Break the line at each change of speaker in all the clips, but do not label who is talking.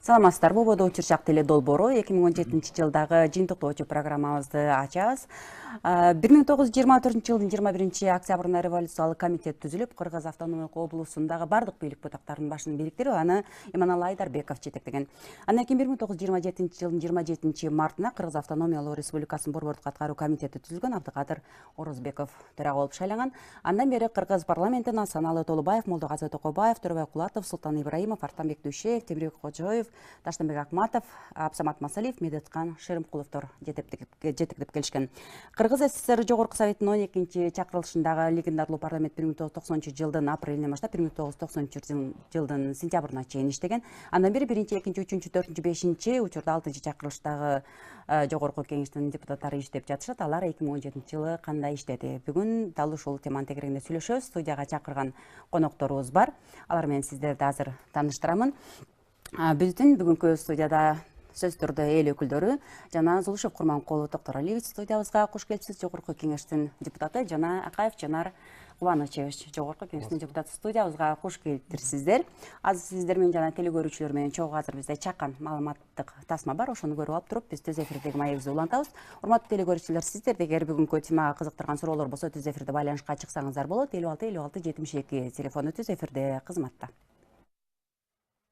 Саламатсыздарбы, Ободо Чырчак теле долбоору 2017-жылдагы жыйынтыктоочу программабызды ачабыз. 1924 жылдын 21 октябрында революциялык комитет түзүлүп, Кыргыз автономиялык облусундагы бардык бийлик бутактарынын башын бириктирип, аны Иманалы Айдарбеков жетектеген. Андан кийин 1927 жылдын 27 мартына Кыргыз автономиялык республикасынын борбордук аткаруу комитети түзүлгөн, Абдыкадыр Орозбеков төрага болуп шайланган. Андан бери Кыргыз парламентине Асаналы Толубаев, Молдогазы Токойбаев, Төрөбай Кулатов, Султан Ибраимов, Артанбек Дүйшеев, Темирбек Кожоев, Таштанбек Акматов, Абсамат Масалиев, Медеткан Шеримкуловдор жетектеп келишкен. Кыргыз СССР Жогорку Советтин 12-чи чакырылышындагы легендарлуу парламент 1990 жылдын апрелинен баштап 1990 жылдын сентябрына чейин иштеген. Андан бери 1-чи, 2-чи, 3-чү, 4-чү, 5-чи, учурда 6-чы чакырылыштагы Жогорку кеңештин депутаттары иштеп жатышат. Алар 2017 жылы кандай иштеди? Бүгүн дал ушул теманын тегерегинде сүйлөшөбүз. Студияга чакырган конокторубуз бар. Алар менен сиздерди азыр тааныштырамын. Биздин бүгүнкү студияда сөз түрдө эл өкүлдөрү жана Зулушев Курманкулов Токтор Алиевич студиябызга куш келипсиз. Жогорку кеңештин депутаты жана Акаев Жанар Кубанычевич Жогорку кеңештин депутаты студиябызга куш келиптирсиздер. Азыр сиздер менен жана теле көрүүчүлөр менен чогуу азыр бизде чакан маалыматтык тасма бар. Ошону көрүп алып туруп, биз түз эфирдеги маегибизди улантабыз. Урматтуу теле көрүүчүлөр, сиздерде эгер бүгүнкү темага кызыктырган суроолор болсо, түз эфирде байланышка чыксаңыздар болот. 56 56 72 телефону түз эфирде кызматта.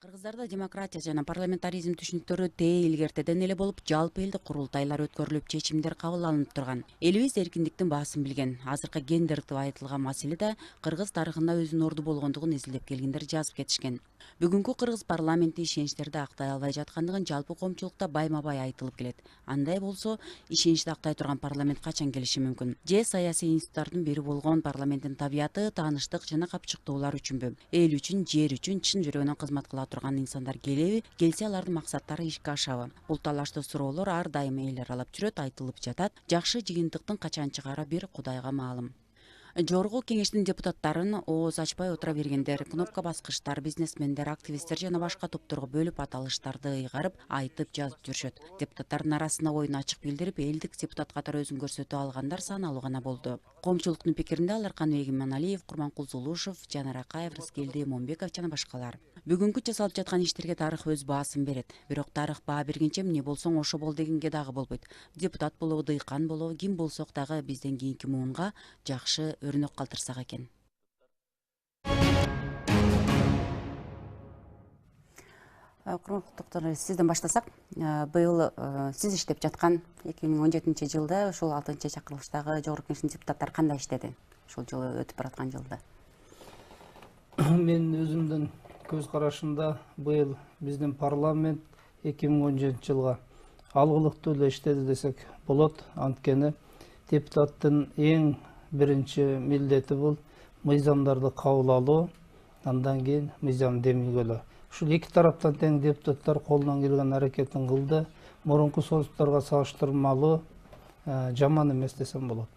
Кыргыздарда демократия жана парламентаризм түшүнүктөрү тээ илгертеден эле болуп, жалпы элдик курултайлар өткөрүлүп, чечимдер кабыл алынып турган. Элибиз эркиндиктин баасын билген. Азыркы гендер деп айтылган маселе да кыргыз тарыхында өзүнүн орду болгондугун изилдеп келгендер жазып кетишкен. Бүгүнкү кыргыз парламенти ишеничтерди актай албай жаткандыгын жалпы коомчулукта байма-бай айтылып келет. Андай болсо, ишеничти актай турган парламент качан келиши мүмкүн? Же саясий институттардын бири болгон парламенттин табияты тааныштык жана капчыктуулар үчүнбү? Эл үчүн, жер үчүн чын жүрөгүнөн кызмат кыла турган инсандар келеби? Келсе алардын максаттары ишке ашабы? Бул талаштуу суроолор ар дайым эл аралап жүрөт, айтылып жатат. Жакшы жыйынтыктын качан чыгаары бир Кудайга маалым. Жогорку кеңештин депутаттарын ооз ачпай отура бергендер, кнопка баскычтар, бизнесмендер, активисттер жана башка топторго бөлүп аталыштарды ыйгарып, айтып жазып жүрүшөт. Депутаттардын арасында оюн ачык билдирип, элдик депутат катары өзүн көрсөтө алгандар саналуу гана болду. Коомчулуктун пикиринде алар Каныбек Иманалиев, Курманкул Зулушев, Жанар Акаев, Рыскелди Момбеков жана башкалар. Бүгүнкү жасалып жаткан иштерге тарых өз баасын берет. Бирок тарых баа бергенче эмне болсоң ошо бол дегенге дагы болбойт. Депутат болобу, дыйкан болобу, ким болсок дагы бизден кийинки муунга жакшы өрнөк калтырсак экен. Курманкул Токтор, сизден баштасак, быйыл сиз иштеп жаткан 2017 жылда ушул 6-чы чакырылыштагы Жогорку кеңештин депутаттары кандай иштеди? Ушул жылы өтүп бараткан жылда.
Мен өзүмдүн көз карашымда быйыл биздин парламент 2017 жылга алгылыктуу эле иштеди десек болот. Анткени депутаттын эң биринчи милдети бул мыйзамдарды кабыл алуу, андан кийин мыйзам демилгелөө. Ушул эки тараптан тең депутаттар колунан келген аракетин кылды. Мурунку созуктарга салыштырмалуу жаман эмес десем болот.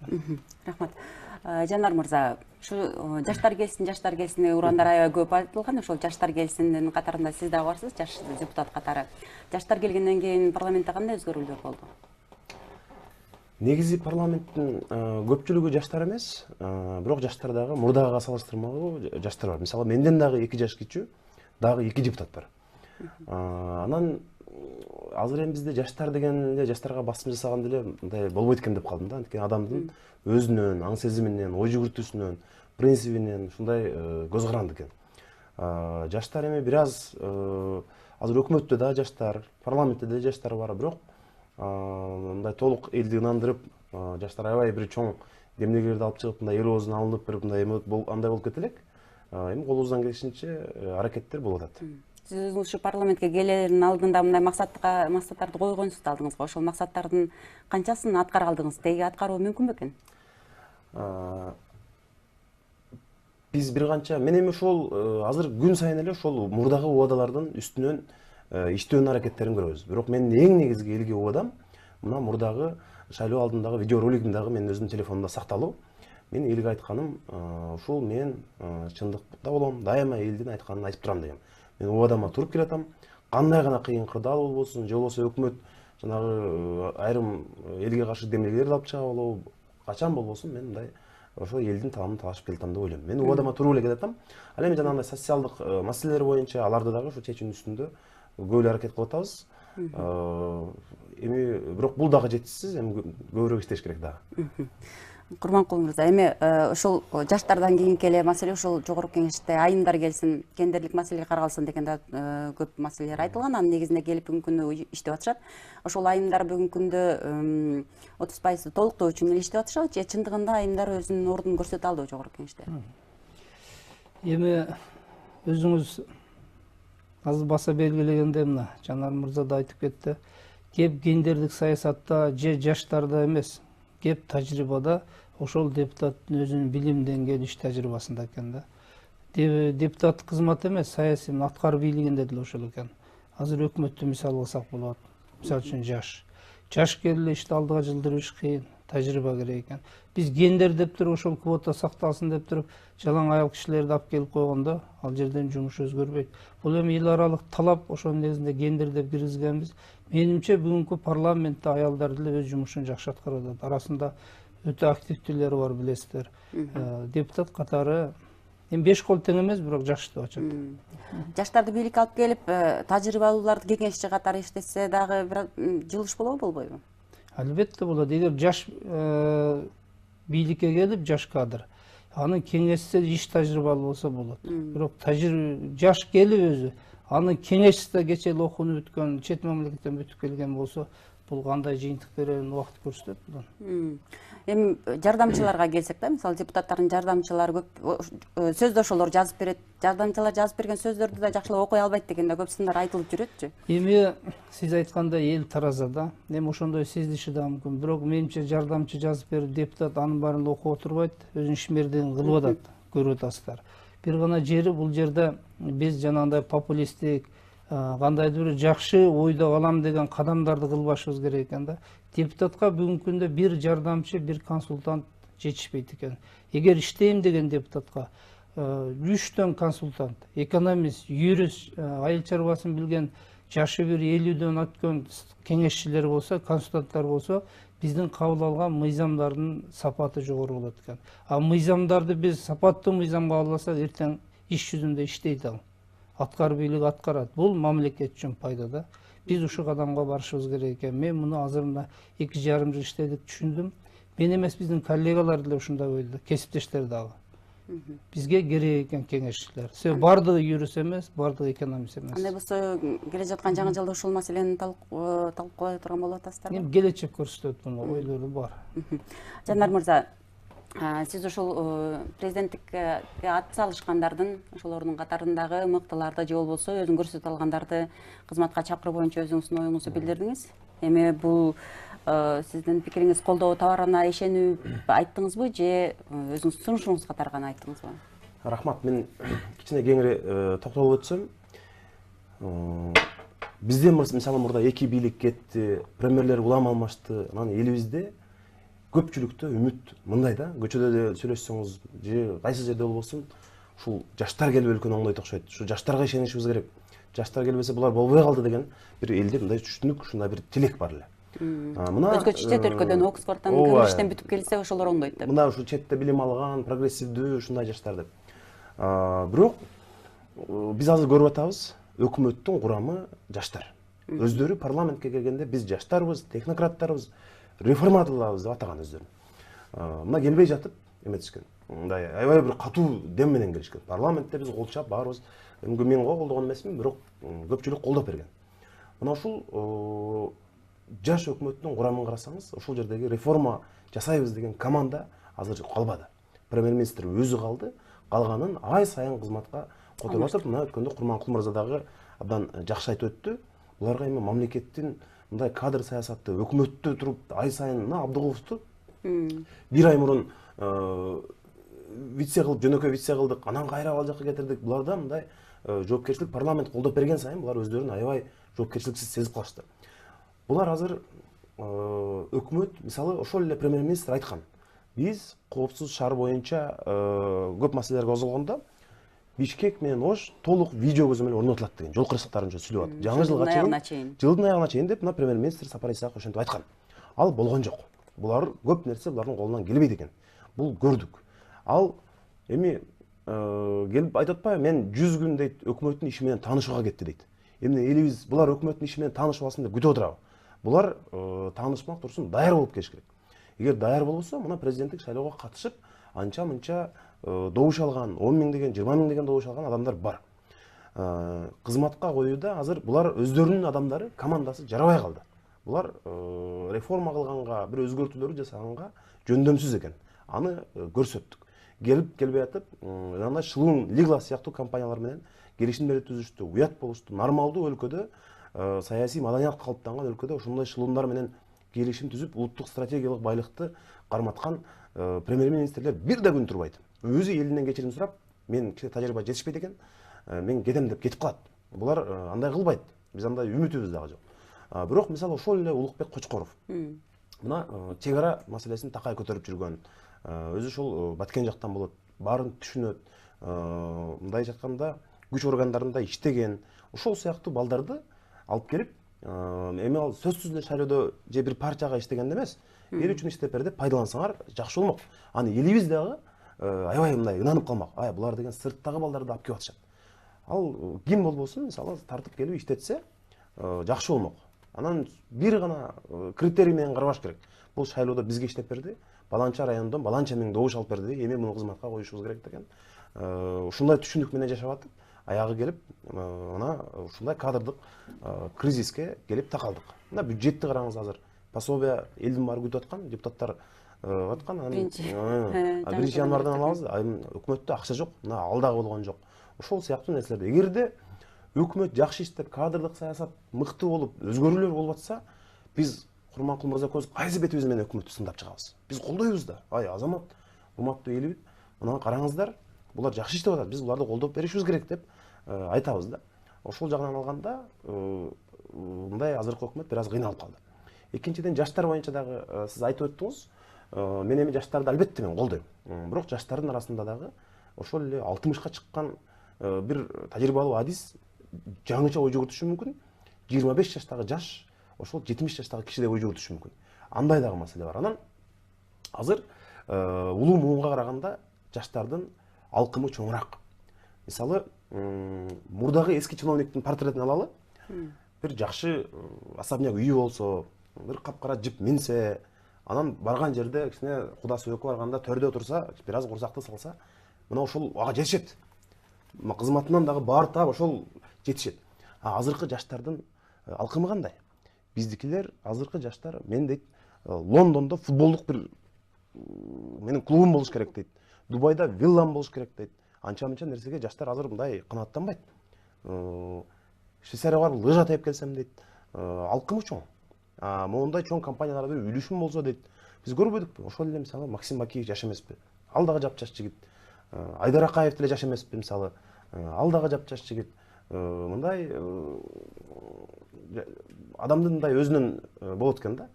Рахмат. Жанар мырза, ушу жаштар келсин урандар аябай көп айтылган. Ошол жаштар келсиндин катарында сиз да барсыз, жаш депутат катары. Жаштар келгенден кийин парламентте кандай өзгөрүүлөр болду?
Негизи парламенттин көпчүлүгү жаштар эмес, бирок жаштар дагы мурдага салыштырмалуу жаштар бар. Мисалы, менден дагы 2 жаш кичүү дагы 2 депутат бар. Анан азыр эми бизде жаштар деген эле жаштарга басым жасаган деле мындай болбойт экен деп калдым да. Анткени адамдын өзүнөн, аң сезиминен, ой жүгүртүүсүнөн, принцибинен ушундай көз каранды экен. Жаштар эми бир аз азыр өкмөттө да жаштар, парламентте да жаштар бар, бирок мындай толук элди ынандырып, жаштар аябай бир чоң демнегелерди алып чыгып, мындай эл оозун алынып берип, мындай андай болуп кете элек. Эми колубуздан келишинче аракеттер болуп атат.
Сиз ушу парламентке келердин алдында мындай максаттарды койгонсуз да алдыңызга. Ошол максаттардын канчасын аткара алдыңыз? Теги аткаруу мүмкүн бекен?
Биз бир канча, мен эми ошол азыр күн сайын эле ошол мурдагы убадалардын үстүнөн иштөөнүн аракеттерин көрөбүз. Бирок менин эң негизги элге убадам мына мурдагы шайлоо алдындагы видеоролигим дагы менин өзүмдүн телефонумда сакталуу. Мен элге айтканым ушул, мен чындыкта болом, дайыма элдин айтканын айтып турам дегем. Мен убадама туруп келатам. Кандай гана кыйын кырдаал болбосун, же болбосо өкмөт жанагы айрым элге каршы демилгелерди алып чыга болобу, качан болбосун мен мындай ошол элдин таамын талашып келатам деп ойлойм. Мен убадама туруп эле келатам. Ал эми жанагындай социалдык маселелер боюнча аларды дагы ушу чечүүнүн үстүндө көп эле аракет кылып атабыз. Эми бирок бул дагы жетишсиз, эми көбүрөөк иштеш керек дагы.
Курманкул мырза, эми ушул жаштардан кийинки эле маселе ушул жогорку кеңеште айымдар келсин, гендерлик маселе каралсын деген да көп маселелер айтылган. Анын негизинде келип бүгүнкү күндө иштеп атышат. Ошол айымдар бүгүнкү күндө 30% толуктоо үчүн эле иштеп атышабы же чындыгында айымдар өзүнүн ордун көрсөтө алдыбы жогорку кеңеште?
Эми өзүңүз азыр баса белгилегендей мына Жанар мырза да айтып кетти. Кеп гендерлик саясатта же жаштарда эмес, кеп тажрыйбада ошол депутаттын өзүнүн билим деңгээли иш тажрыйбасында экен да. Депутаттык кызмат эмес, саясий аткаруу бийлигинде деле ошол экен. Азыр өкмөттү мисал алсак болот. Мисалы үчүн жаш келип ишти алдыга жылдырыш кыйын, тажрыйба керек экен. Биз гендер деп туруп ошол квота сакталсын деп туруп жалаң аял кишилерди алып келип койгондо ал жерден жумуш өзгөрбөйт. Бул эми эл аралык талап, ошонун негизинде гендер деп киргизгенбиз. Менимче бүгүнкү парламентте аялдар деле өз жумушун жакшы аткарып атат. Арасында өтө активдүүлөр бар, билесиздер. Депутат катары эми 5 кол тең эмес, бирок жакшы иштеп атышат.
Жаштарды бийликке алып келип, тажрыйбалууларды кеңешчи катары иштетсе дагы бир жылыш болобу, болбойбу?
Албетте болот. Эгер жаш бийликке келип, жаш кадр, аны кеңешсе иш тажрыйбалуу болсо болот. Бирок жаш келип өзү, аны кеңешсе кече эле окууну бүткөн, чет мамлекеттен бүтүп келген болсо, бул кандай жыйынтык берерин убакыт көрсөтөт булар.
Эми жардамчыларга келсек да, мисалы депутаттардын жардамчылары көп сөздөшөлөр жазып берет. Жардамчылар жазып берген сөздөрдү да жакшылап окуй албайт деген да көп сындар айтылып жүрөтчү.
Эми сиз айткандай эл таразада, эми ошондой сезилиши да мүмкүн. Бирок менимче жардамчы жазып берип, депутат анын баарын окуп отурбайт, өзүнүн ишмердигин кылып атат, көрүп атасыздар. Бир гана жери бул жерде биз жанагындай популисттик, кандайдыр бир жакшы ойдо калам деген кадамдарды кылбашыбыз керек экен да. Депутатка бүгүнкү күндө бир жардамчы, бир консультант жетишпейт экен. Эгер иштейм деген депутатка 3 консультант, экономист, юрист, айыл чарбасын билген жашы бир 50дөн өткөн кеңешчилер болсо, консультанттар болсо, биздин кабыл алган мыйзамдардын сапаты жогору болот экен. А мыйзамдарды биз сапаттуу мыйзамга кабылдасак, эртең иш жүзүндө иштейт ал. Аткаруу бийлиги аткарат. Бул мамлекет үчүн пайда да. Биз ушул кадамга барышыбыз керек экен. Мен муну азыр мына 2,5 жыл иштедик, түшүндүм. Мен эмес, биздин коллегалар деле ушундай ойдо, кесиптештер дагы. Бизге керек экен кеңешчилер. Себеби бардыгы юрист эмес, бардыгы экономист эмес.
Андай болсо, келе жаткан жаңы жылда ушул маселени талкуулай турган болуп атасыздарбы?
Эми келечек көрсөтөт, муну ойлору бар.
Жанар мырза, сиз ушул президенттикке ат салышкандардын, ошолордун катарындагы мыктыларды же болбосо өзүн көрсөтө алгандарды кызматка чакыруу боюнча өзүңүздүн оюңузду билдирдиңиз. Эми бул сиздин пикириңиз колдоо табарына ишенип айттыңызбы же өзүңүздүн сунушуңуз катары гана айттыңызбы?
Рахмат, мен кичине кеңири токтолуп өтсөм, бизде мисалы мурда 2 бийлик кетти, премьерлер улам алмашты, анан элибизде көпчүлүктө үмүт мындай да, көчөдө да сүйлөшсөңүз же кайсы жерде болбосун, ушул жаштар келип өлкөнү оңдойт окшойт. Ушу жаштарга ишенишибиз керек. Жаштар келбесе булар болбой калды деген бир элде мындай түшүнүк, ушундай бир тилек бар эле.
Өзгөчө чет өлкөдөн, Оксфордтон, Кембриджден бүтүп келсе, ошолор оңдойт деп.
Мына ушу четте билим алган, прогрессивдүү ушундай жаштар деп. Бирок биз азыр көрүп атабыз, өкмөттүн курамы жаштар. Өздөрү парламентке келгенде биз жаштарбыз, технократтарбыз, реформаторлорбуз деп атаган өздөрүн. Мына келбей жатып эметишкен. Мындай аябай бир катуу дем менен келишкен. Парламентте биз колчап барбыз. Мен колдогон эмесмин, бирок көпчүлүк колдоп берген. Мына ушул жаш өкмөттүн курамын карасаңыз, ошол жердеги реформа жасайбыз деген команда азыр калбады. Премьер-министр өзү калды, калганын ай сайын кызматка которуп атып, мына өткөндө Курманкул мырза дагы абдан жакшы айтып өттү. Буларга эми мамлекеттин мындай кадр саясатты, өкмөттө туруп ай сайын мына Абдыгуловду бир ай мурун вице кылып, жөнөкөй вице кылдык, анан кайра ал жакка кетирдик. Буларда мындай жоопкерчилик парламент колдоп берген сайын булар өздөрүн аябай жоопкерчиликсиз сезип калышты. Булар азыр өкмөт, мисалы, ошол эле премьер-министр айткан. Биз коопсуз шаар боюнча көп маселелер козголгондо Бишкек менен Ош толук видео көзөмөл орнотулат деген жол кырсыктарын сүйлөп атат. Жаңы жылга чейин, жылдын аягына чейин деп мына премьер-министр Сапар Исаков ошентип айткан. Ал болгон жок. Булар көп нерсе булардын колунан келбейт экен. Бул көрдүк. Ал эми келип айтып атпайбы, мен 100 күн дейт өкмөттүн иши менен таанышууга кетти дейт. эмне элибиз булар өкмөттүн иши менен таанышып алсын деп күтүп отурабы? Булар таанышмак турсун, даяр болуп келиш керек. Эгер даяр болбосо, мына президенттик шайлоого катышып, анча мынча добуш алган, 10 миң деген, 20 миң деген добуш алган адамдар бар. Кызматка коюуда азыр булар өздөрүнүн адамдары, командасы жарабай калды. Булар реформа кылганга, бир өзгөртүүлөр жасаганга жөндөмсүз экен. Аны көрсөттүк. Келип келбей атып, андай Шылуун Лигла сыяктуу компаниялар менен келишимдер түзүштү, уят болушту. Нормалдуу өлкөдө, саясий маданият калыптанган өлкөдө ошондой шылуундар менен келишим түзүп, улуттук стратегиялык байлыкты карматкан премьер-министрлер бир да күн турбайт. Өзү элинен кечирим сурап, мен тажрыйба жетишпейт экен, мен кетем деп кетип калат. Булар андай кылбайт. Биз андай үмүтүбүз дагы жок. Бирок мисалы ошол эле Улукбек Кочкоров. Мына чек ара маселесин такай көтөрүп жүргөн. Өзү ошол Баткен жактан болот, баарын түшүнөт. Мындай жатканда күч органдарында иштеген, ошол сыяктуу балдарды алып келип, эми ал сөзсүз эле шайлоодо же бир партияга иштегенде эмес, эл үчүн иштеп бер деп пайдалансаңар жакшы болмок. Аны элибиз дагы аябай мындай ынанып калмак. Булар деген сырттагы балдарды алып келип атышат. Ал ким болбосун, мисалы тартып келип иштетсе, жакшы болмок. Анан бир гана критерий менен карабаш керек. Бул шайлоодо бизге иштеп берди, баланча райондон баланча миң добуш алып берди, эми муну кызматка коюшубуз керек деген. Ушундай түшүнүк менен жашап атып, аягы келип, мына ушундай кадрдык кризиске келип такалдык. Мына бюджетти караңыз азыр. Пособия элдин баары күтүп аткан, депутаттар аткан, биринчи январдан алабыз, өкмөттө акча жок, мына ал дагы болгон жок. Ошол сыяктуу нерселерди эгерде өкмөт жакшы иштеп, кадрдык саясат мыкты болуп, өзгөрүүлөр болуп атса, биз Курманкул Мырзакөзүв кайсы бетибиз менен өкмөттү сындап чыгабыз? Биз колдойбуз да. Азамат, урматтуу элибиз, мына караңыздар, булар жакшы иштеп атат, биз буларды колдоп беришибиз керек деп айтабыз да. Ошол жагынан алганда, мындай азыркы өкмөт бир аз кыйналып калды. Экинчиден, жаштар боюнча дагы сиз айтып өттүңүз. Мен эми жаштарды албетте мен колдойм. Бирок жаштардын арасында дагы ошол эле 60ка чыккан бир тажрыйбалуу адис жаңыча ой жүгүртүшү мүмкүн. 25 жаштагы жаш ошол 70 жаштагы кишидей ой жүгүртүшү мүмкүн. Андай дагы маселе бар. Анан азыр улуу муунга караганда жаштардын алкымы чоңураак. Мисалы, мурдагы эски чиновниктин портретин алалы. Бир жакшы особняк үйү болсо, бир капкара жип минсе, анан барган жерде кичине кудасы өкүп барганда төрдө отурса, бир аз курсакты салса, мына ошол ага жетишет. Кызматынан дагы баары таап ошол жетишет. Азыркы жаштардын алкымы кандай? Биздикилер, азыркы жаштар, мен дейт, Лондондо футболдук бир менин клубум болуш керек дейт. Дубайда виллам болуш керек дейт. Анча-мынча нерсеге жаштар азыр мындай канааттанбайт. Швейцарияга барып лыжа тээп келсем дейт. Алкымы чоң. Моундай чоң компанияларда бир үлүшүм болсо дейт. Биз көрбөдүкпү? Ошол эле мисалы Максим Бакиев жаш эмеспи? Ал дагы жапжаш жигит. Айдар Акаев деле жаш эмеспи мисалы? Ал дагы жапжаш жигит. Мындай адамдын мындай өзүнөн болот экен да.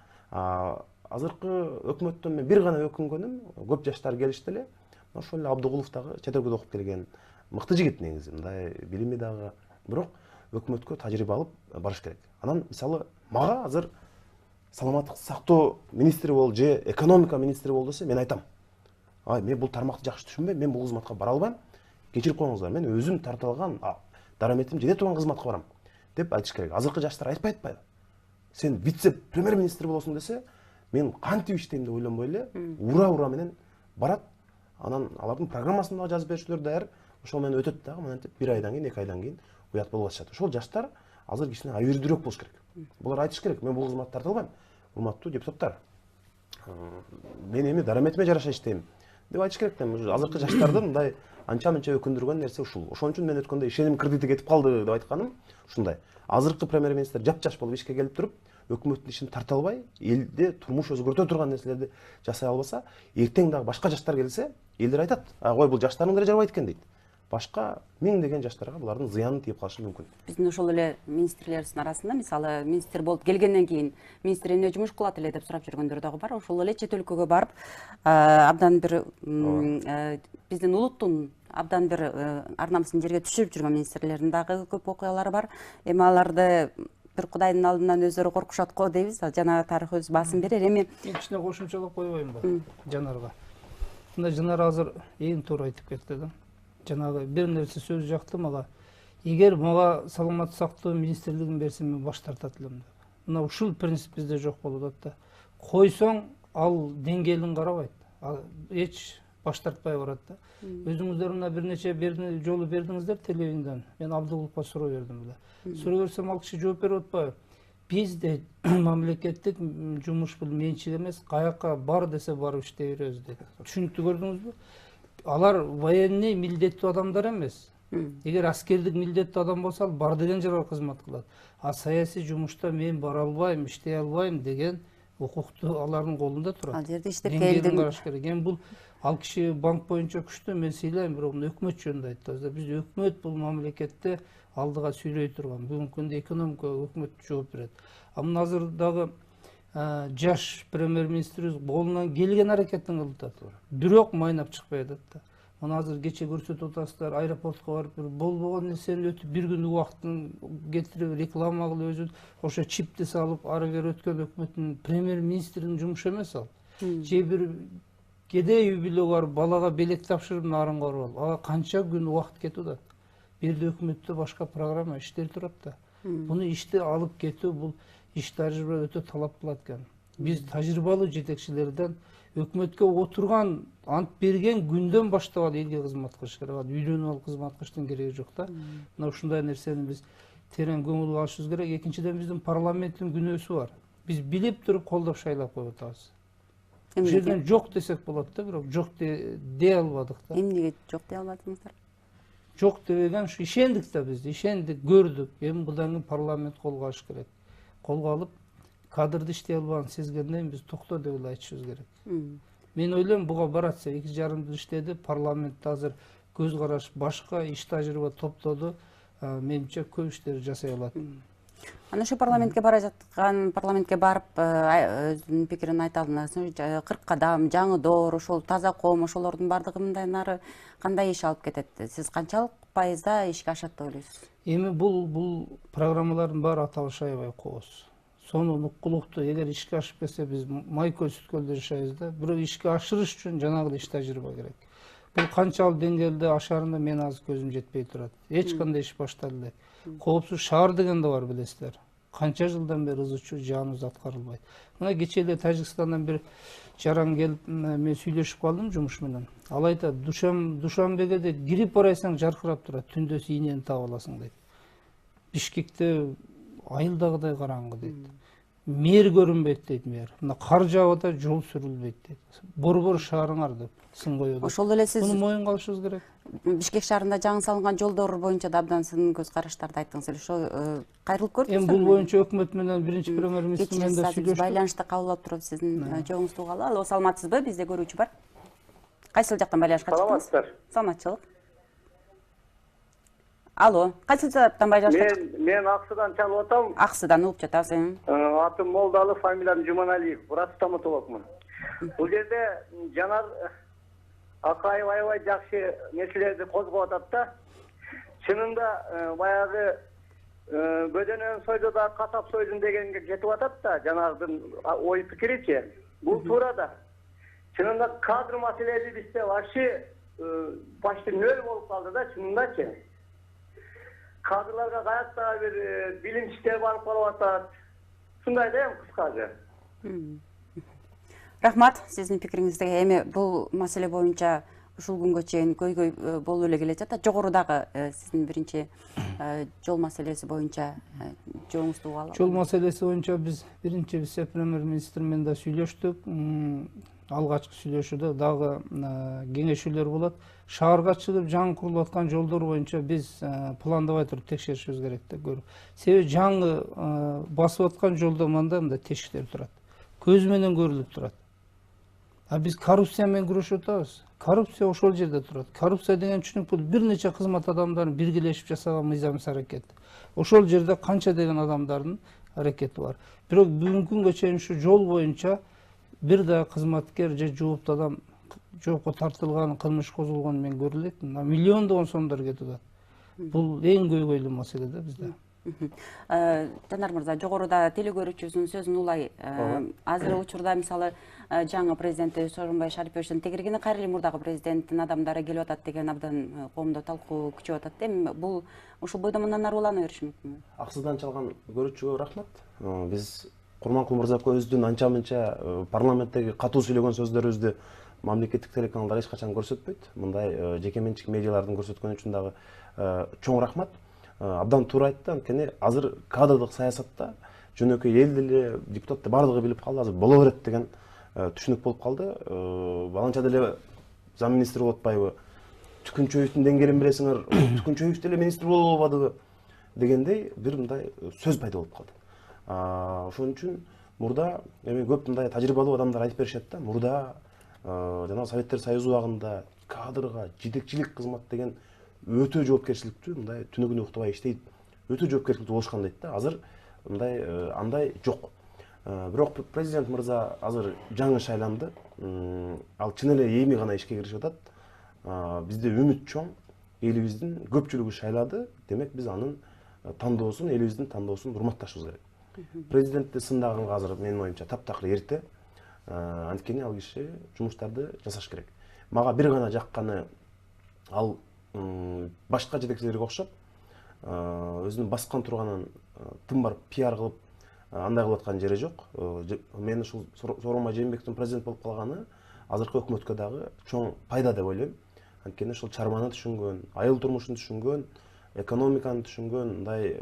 Азыркы өкмөттөн мен бир гана өкүнгөнүм, көп жаштар келишти эле. Ошол эле Абдыгулов дагы чет өлкөдө окуп келген. Мыкты жигит негизи, мындай билими дагы. Бирок өкмөткө тажрыйба алып барыш керек. Анан мисалы мага азыр саламаттык сактоо министри бол же экономика министри бол десе, мен айтам. Мен бул тармакты жакшы түшүнбөйм, мен бул кызматка бара албайм. Кечирип коюңуздар, мен өзүм тарта алган дараметим жете турган кызматка барам деп айтыш керек. Азыркы жаштар айтпай атпайбы? Сен вице-премьер министр болосуң десе, мен кантип иштейм деп ойлонбой эле, ура менен барат. Анан алардын программасын дагы жазып беришүүлөр даяр. Ошол менен өтөт дагы, мынтип 1 айдан кийин, 2 айдан кийин уят болуп атышат. Ошол жаштар азыр кичине абийирдүүрөөк болуш керек. Булар айтыш керек, мен бул кызматты тарта албайм. Урматтуу депутаттар, мен эми дараметиме жараша иштейм деп айтыш керек. Азыркы жаштардын мындай анча-мынча өкүндүргөн нерсе ушул. Ошон үчүн мен өткөндө ишеним кредити кетип калды деп айтканым ушундай. Азыркы премьер-министр жап-жаш болуп ишке келип туруп, өкмөттүн ишин тарта албай, элде турмуш өзгөртө турган нерселерди жасай албаса, эртең дагы башка жаштар келсе, элдер айтат, ой бул жаштардын деле жарабайт экен дейт. Башка миңдеген жаштарга булардын зыяны тийип калышы мүмкүн.
Биздин ошол эле министрлерибиздин арасында, мисалы, министр болуп келгенден кийин министр эмне жумуш кылат эле деп сурап жүргөндөр дагы бар. Ошол эле чет өлкөгө барып, абдан бир биздин улуттун абдан бир арнамысын жерге түшүрүп жүргөн министрлердин дагы көп окуялары бар. Эми аларды бир Кудайдын алдынан өздөрү коркушат го дейбиз. Жана тарых өз баасын берер. Эми
кичине кошумчалап койбоймунбу Жанарга? Мына Жанар азыр эң туура айтып кетти да. Жанагы бир нерсе сөз жакты мага. эгер мага саламаттык сактоо министрлигин берсе мен баш тартат элем деп. Мына ушул принцип бизде жок болуп атат да. Койсоң ал деңгээлин карабайт. Эч баш тартпай барат да. Өзүңүздөр мына бир нече жолу бердиңиздер телевизордон. Мен Абдулукка суроо бердим эле. Суроо берсем ал киши жооп берип атпайбы? Бизде мамлекеттик жумуш бул менчик эмес, каяка бар десе барып иштей беребиз дейт. Түшүнүктүү көрдүңүзбү? Алар военный милдеттүү адамдар эмес. Эгер аскердик милдеттүү адам болсо ал бар деген жерге кызмат кылат. А саясий жумушта мен бара албайм, иштей албайм деген укуктуу алардын колунда турат.
Ал жерде иштеп
Деңгээлин
келдим.
караш керек. Эми бул ал киши банк боюнча күчтүү, мен сыйлайм, бирок өкмөт жөнүндө айтабыз да. Биз өкмөт бул мамлекетте алдыга сүйлөй турган. Бүгүнкү күндө экономикага өкмөт жооп берет. А мына азыр дагы жаш премьер-министрибиз колунан келген аракетин кылып атат. Бирок майнап чыкпай атат да. Мына азыр кече көрсөтүп атасыздар, аэропортко барып болбогон нерсени өтүп бир күндүк убактын кетирип реклама кылып өзүн ошо чипти салып ары бери өткөн өкмөттүн премьер-министринин жумушу эмес ал. Же бир кедей үй бүлө барып балага белек тапшырып нарын карап алып, ага канча күн убакыт кетип атат. Бирде өкмөттө башка программа иштер турат да. Буну ишти алып кетүү бул иш тажрыйба өтө талап кылат экен. Биз тажрыйбалуу жетекчилерден өкмөткө отурган ант берген күндөн баштап алып элге кызмат кылыш керек. Үйлөнүп алып кызмат кылыштын кереги жок да. Мына ушундай нерсени биз терең көңүл алышыбыз керек. Экинчиден биздин парламенттин күнөөсү бар. Биз билип туруп колдоп шайлап коюп атабыз. Бул жерден жок десек болот да, бирок жок дей албадык да.
Эмнеге жок дей албадыңыздар?
Жок дебеген ушу ишендик да биз, ишендик, көрдүк. Эми мындан кийин парламент колго алыш керек. Колго алып кадрды иштей албаганын сезгенден биз токто деп эле айтышыбыз керек. Мен ойлойм буга барат, 2,5 жыл иштеди, парламентте азыр көз караш башка, иш тажрыйба топтоду, менимче көп иштерди жасай алат.
Ana ошо парламентке бара жаткан, парламентке барып өзүнүн пикирин айта аласың. 40 кадам, жаңы ошол таза коом, ошолордун бардыгы мындан ары кандай иш алып кетет? Сиз канчалык пайызда ишке ашат деп ойлойсуз?
Эми бул программалардын баары аталыш аябай кооз. Сонун укулуктуу, эгер ишке ашып кетсе биз майкөл сүткөлдө жашайбыз да. Бирок ишке ашырыш үчүн жанагы иш тажрыйба керек. Бул канчалык деңгээлде ашарына мен азыр көзүм жетпей турат. Эч кандай иш башталды элек. Коопсуз шаар деген да бар, билесиздер. Канча жылдан бери ыз чуу жаныбыз аткарылбайт. Мына кечээ эле Тажикстандан бир жаран келип, мен сүйлөшүп калдым жумуш менен. Ал айтат, Душанбеге де кирип барайсаң жаркырап турат, түндөсү ийнени таап аласың дейт. Бишкекте айылдагыдай караңгы дейт. Мэр көрүнбөйт дейт мэр. Мына кар жаап атат, жол сүрүлбөйт дейт. Борбор шаарыңар деп сын коёт.
Ошол эле сиз
Муну моюнга алышыбыз керек.
Бишкек шаарында жаңы салынган жолдор боюнча да абдан сын көз караштарды айттыңыз эле. Ошо кайрылып көрдүңүз?
Эми бул боюнча өкмөт менен биринчи премьер-министр менен да сүйлөштүк.
Байланышта кабыл алып туруп сиздин жоңуңузду угалы. Алло, саламатсызбы? Бизде көрүүчү бар. Кайсыл жактан байланышка чыктыңыз?
Саламатсыздар.
Саламатчылык. Алло, кайсыл жактан байланышка чыктыңыз?
Мен Аксыдан чалып атам.
Аксыдан угуп жатасың.
Атым Молдалы, фамилиям Жуманалиев. Врач стоматологмун. Бул жерде Жанар Акаев аябай жакшы нерселерди козгоп атат да. Чынында баягы бөдөнөн сойду да катап сойдун дегенге кетип атат да, Жанардын ой пикиричи. Бул туура да. Чынында кадр маселеси бизде вообще почти нөл болуп калды да, чынындачы. Кадрларга каяктагы бир билимчилер барып калып атат. Ушундай да эми кыскасы.
Рахмат сиздин пикириңизге. Эми бул маселе боюнча ушул күнгө чейин көйгөй болуп эле келе жатат. Жогорудагы сиздин биринчи жол маселеси боюнча жоңуңузду угалы.
Жол маселеси боюнча биз биринчи вице-премьер-министр менен да сүйлөштүк. Алгачкы сүйлөшүүдө дагы кеңешүүлөр болот. Шаарга чыгып жаңы курулуп аткан жолдор боюнча биз пландабай туруп текшеришибиз керек деп көрүп. Себеби жаңы басып аткан жолдо мындай тешиктер турат. Көз менен көрүлүп турат. А биз коррупция менен күрөшүп атабыз. Коррупция ошол жерде турат. Коррупция деген түшүнүк бул бир нече кызмат адамдарын биргелешип жасаган мыйзамсыз аракет. Ошол жерде канча деген адамдардын аракети бар. Бирок бүгүнкү күнгө чейин ушу жол боюнча бир да кызматкер же жооптуу адам жоопко тартылган, кылмыш козголгон мен көрүлөт. Миллиондогон сомдор кетип атат. Бул эң көйгөйлүү маселе да бизде.
Жанар мырза, жогоруда теле көрүүчүсүнүн сөзүн улай азыр учурда мисалы жаңы президенти Сооронбай Шариповичтин тегерегине кайра эле мурдагы президенттин адамдары келип атат деген абдан коомдо талкуу күчөп атат. Эми бул ушул бойдон мындан ары улана бериши мүмкүнбү?
Аксыдан чалган көрүүчүгө рахмат. Биз Курманкул мырза экөөбүздүн анча мынча парламенттеги катуу сүйлөгөн сөздөрүбүздү мамлекеттик телеканалдар эч качан көрсөтпөйт. Мындай жеке менчик медиалардын көрсөткөнү үчүн дагы чоң рахмат. Абдан туура айтты. Анткени азыр кадрдык саясатта жөнөкөй эл деле, депутаттар баардыгы билип калды, азыр боло берет деген түшүнүк болуп калды. Баланча деле зам министр болуп атпайбы? Түкүнчөевдүн деңгээлин билесиңер, Түкүнчөев деле министр болуп албадыбы дегендей бир мындай сөз пайда болуп калды. Ошон үчүн мурда эми көп мындай тажрыйбалуу адамдар айтып беришет да, мурда жана Советтер Союзу убагында кадрга жетекчилик кызмат деген өтө жоопкерчиликтүү, мындай түнү күнү уктабай иштейт, өтө жоопкерчиликтүү болушкан дейт да. Азыр мындай андай жок. Бирок президент мырза азыр жаңы шайланды. Ал чын эле эми гана ишке киришип атат. Бизде үмүт чоң, элибиздин көпчүлүгү шайлады. Демек биз анын тандоосун, элибиздин тандоосун урматташыбыз керек. Президентти сындаганга азыр менин оюмча таптакыр эрте. Анткени ал киши жумуштарды жасаш керек. Мага бир гана жакканы ал башка жетекчилерге окшоп өзүнүн баскан турганын тым барып пиар кылып андай кылып аткан жери жок. Мен ушул Сооронбай Жээнбековдун президент болуп калганы азыркы өкмөткө дагы чоң пайда деп ойлойм. Анткени ушул чарманы түшүнгөн, айыл турмушун түшүнгөн, экономиканы түшүнгөн мындай